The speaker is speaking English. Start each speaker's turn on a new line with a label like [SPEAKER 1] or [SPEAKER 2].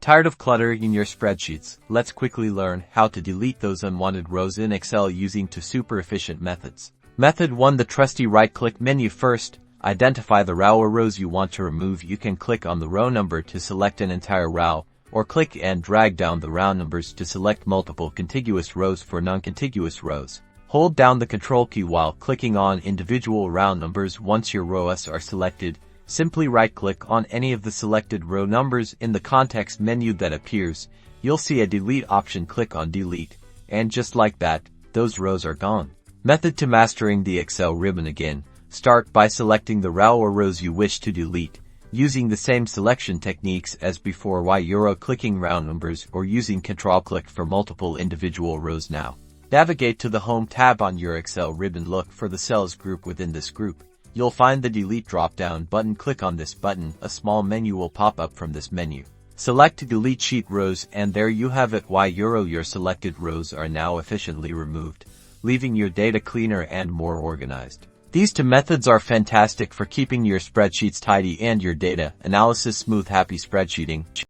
[SPEAKER 1] Tired of clutter in your spreadsheets? Let's quickly learn how to delete those unwanted rows in Excel using two super efficient methods. Method 1. The trusty right-click menu. First, identify the row or rows you want to remove. You can click on the row number to select an entire row, or click and drag down the row numbers to select multiple contiguous rows. For non-contiguous rows, hold down the Control key while clicking on individual row numbers. Once your rows are selected, simply right-click on any of the selected row numbers in the context menu that appears. You'll see a delete option. Click on delete, and just like that, those rows are gone. Method 2. Mastering the Excel ribbon. Again, start by selecting the row or rows you wish to delete, using the same selection techniques as before while clicking row numbers or using Control-click for multiple individual rows. Now, navigate to the Home tab on your Excel ribbon. Look for the cells group. Within this group, you'll find the Delete drop-down button. Click on this button. A small menu will pop up from this menu. Select Delete Sheet Rows, and there you have it. Your selected rows are now efficiently removed, leaving your data cleaner and more organized. These two methods are fantastic for keeping your spreadsheets tidy and your data analysis smooth. Happy spreadsheeting!